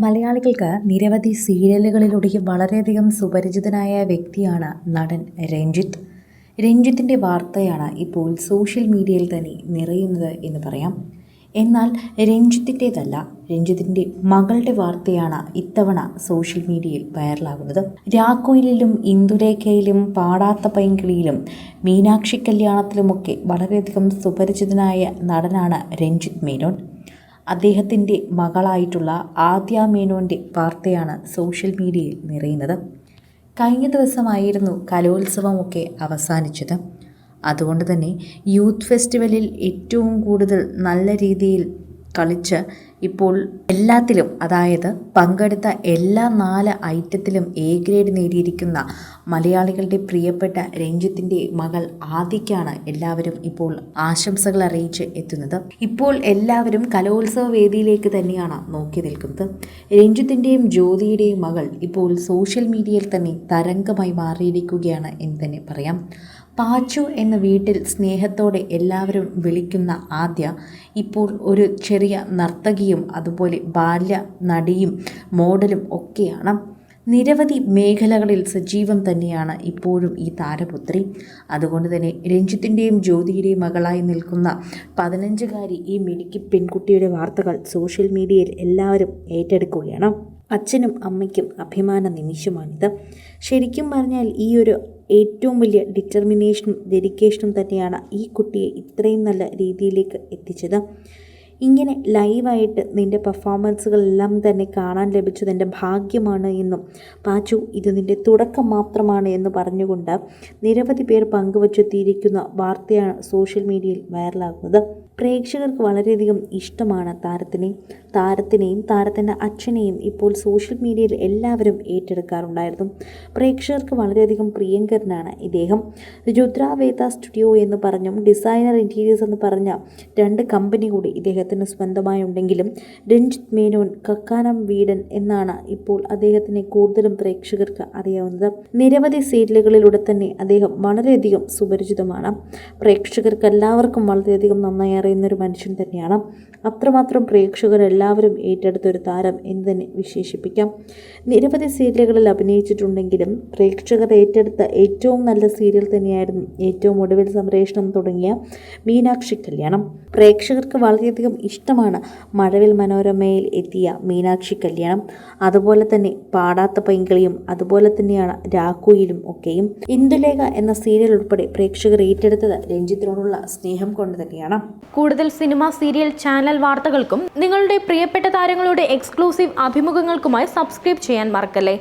മലയാളികൾക്ക് നിരവധി സീരിയലുകളിലൂടെ വളരെയധികം സുപരിചിതനായ വ്യക്തിയാണ് നടൻ രഞ്ജിത്ത്. രഞ്ജിത്തിൻ്റെ വാർത്തയാണ് ഇപ്പോൾ സോഷ്യൽ മീഡിയയിൽ തന്നെ നിറയുന്നത് എന്ന് പറയാം. എന്നാൽ രഞ്ജിത്തിൻ്റെ മകളുടെ വാർത്തയാണ് ഇത്തവണ സോഷ്യൽ മീഡിയയിൽ വൈറലാകുന്നത്. രാക്കോയിലും ഇന്ദുലേഖയിലും പാടാത്ത പൈങ്കിളിയിലും മീനാക്ഷി കല്യാണത്തിലുമൊക്കെ വളരെയധികം സുപരിചിതനായ നടനാണ് രഞ്ജിത്ത് മേനോൻ. അദ്ദേഹത്തിൻ്റെ മകളായിട്ടുള്ള ആദ്യ മേനോൻ്റെ വാർത്തയാണ് സോഷ്യൽ മീഡിയയിൽ നിറയുന്നത്. കഴിഞ്ഞ ദിവസമായിരുന്നു കലോത്സവമൊക്കെ അവസാനിച്ചത്. അതുകൊണ്ട് തന്നെ യൂത്ത് ഫെസ്റ്റിവലിൽ ഏറ്റവും കൂടുതൽ നല്ല രീതിയിൽ കളിച്ച് ഇപ്പോൾ എല്ലാത്തിലും, അതായത് പങ്കെടുത്ത എല്ലാ 4 ഐറ്റത്തിലും എ ഗ്രേഡ് നേടിയിരിക്കുന്ന മലയാളികളുടെ പ്രിയപ്പെട്ട രഞ്ജിത്തിൻ്റെ മകൾ ആദിക്കാണ് എല്ലാവരും ഇപ്പോൾ ആശംസകൾ അറിയിച്ച് എത്തുന്നത്. ഇപ്പോൾ എല്ലാവരും കലോത്സവ വേദിയിലേക്ക് തന്നെയാണ് നോക്കി നിൽക്കുന്നത്. രഞ്ജിത്തിൻ്റെയും ജ്യോതിയുടെയും മകൾ ഇപ്പോൾ സോഷ്യൽ മീഡിയയിൽ തന്നെ തരംഗമായി മാറിയിരിക്കുകയാണ് എന്ന് തന്നെ പറയാം. പാച്ചു എന്ന വീട്ടിൽ സ്നേഹത്തോടെ എല്ലാവരും വിളിക്കുന്ന ആദ്യ ഇപ്പോൾ ഒരു ചെറിയ നർത്തകിയും അതുപോലെ ബാല്യ നടിയും മോഡലും ഒക്കെയാണ്. നിരവധി മേഖലകളിൽ സജീവം തന്നെയാണ് ഇപ്പോഴും ഈ താരപുത്രി. അതുകൊണ്ട് തന്നെ രഞ്ജിത്തിൻ്റെയും ജ്യോതിയുടെയും മകളായി നിൽക്കുന്ന 15-കാരി ഈ മിടുക്കി പെൺകുട്ടിയുടെ വാർത്തകൾ സോഷ്യൽ മീഡിയയിൽ എല്ലാവരും ഏറ്റെടുക്കുകയാണ്. അച്ഛനും അമ്മയ്ക്കും അഭിമാന നിമിഷമാണിത്. ശരിക്കും പറഞ്ഞാൽ ഈ ഒരു ഏറ്റവും വലിയ ഡിറ്റർമിനേഷനും ഡെഡിക്കേഷനും തന്നെയാണ് ഈ കുട്ടിയെ ഇത്രയും നല്ല രീതിയിലേക്ക് എത്തിച്ചത്. ഇങ്ങനെ ലൈവായിട്ട് നിൻ്റെ പെർഫോമൻസുകളെല്ലാം തന്നെ കാണാൻ ലഭിച്ചത് എൻ്റെ ഭാഗ്യമാണ് എന്നും പാച്ചു ഇത് നിൻ്റെ തുടക്കം മാത്രമാണ് എന്ന് പറഞ്ഞുകൊണ്ട് നിരവധി പേർ പങ്കുവച്ചെത്തിയിരിക്കുന്ന വാർത്തയാണ് സോഷ്യൽ മീഡിയയിൽ വൈറലാകുന്നത്. പ്രേക്ഷകർക്ക് വളരെയധികം ഇഷ്ടമാണ് താരത്തിനെയും താരത്തിൻ്റെ അച്ഛനെയും ഇപ്പോൾ സോഷ്യൽ മീഡിയയിൽ എല്ലാവരും ഏറ്റെടുക്കാറുണ്ടായിരുന്നു. പ്രേക്ഷകർക്ക് വളരെയധികം പ്രിയങ്കരനാണ് ഇദ്ദേഹം. രുദ്രാവേദ സ്റ്റുഡിയോ എന്ന് പറഞ്ഞും ഡിസൈനർ ഇൻറ്റീരിയേഴ്സ് എന്ന് പറഞ്ഞ 2 കമ്പനി കൂടി ഇദ്ദേഹത്തിന് സ്വന്തമായി ഉണ്ടെങ്കിലും രഞ്ജിത്ത് മേനോൻ കക്കാനം വീടൻ എന്നാണ് ഇപ്പോൾ അദ്ദേഹത്തിനെ കൂടുതലും പ്രേക്ഷകർക്ക് അറിയാവുന്നത്. നിരവധി സീരിയലുകളിലൂടെ തന്നെ അദ്ദേഹം വളരെയധികം സുപരിചിതമാണ്. പ്രേക്ഷകർക്ക് എല്ലാവർക്കും വളരെയധികം നന്നായി അറിയുന്നൊരു മനുഷ്യൻ തന്നെയാണ്. അത്രമാത്രം പ്രേക്ഷകരെല്ലാവരും ഏറ്റെടുത്തൊരു താരം എന്ന് തന്നെ വിശേഷിപ്പിക്കാം. നിരവധി സീരിയലുകളിൽ അഭിനയിച്ചിട്ടുണ്ടെങ്കിലും പ്രേക്ഷകർ ഏറ്റെടുത്ത ഏറ്റവും നല്ല സീരിയൽ തന്നെയായിരുന്നു ഏറ്റവും ഒടുവിൽ സംപ്രേഷണം തുടങ്ങിയ മീനാക്ഷി കല്യാണം. പ്രേക്ഷകർക്ക് വളരെയധികം ഇഷ്ടമാണ് മഴവിൽ മനോരമയിൽ എത്തിയ മീനാക്ഷി കല്യാണം. അതുപോലെ തന്നെ പാടാത്ത പൈങ്കിളിയും അതുപോലെ തന്നെയാണ് രാക്കോയിലും ഒക്കെയും. ഇന്ദുലേഖ എന്ന സീരിയൽ ഉൾപ്പെടെ പ്രേക്ഷകർ ഏറ്റെടുത്തത് രഞ്ജിത്തിനോടുള്ള സ്നേഹം കൊണ്ട് തന്നെയാണ്. കൂടുതൽ സിനിമ, സീരിയൽ, ചാനൽ വാർത്തകൾക്കും നിങ്ങളുടെ പ്രിയപ്പെട്ട താരങ്ങളുടെ എക്സ്ക്ലൂസീവ് അഭിമുഖങ്ങൾക്കുമായി സബ്സ്ക്രൈബ് ചെയ്യാൻ മറക്കല്ലേ.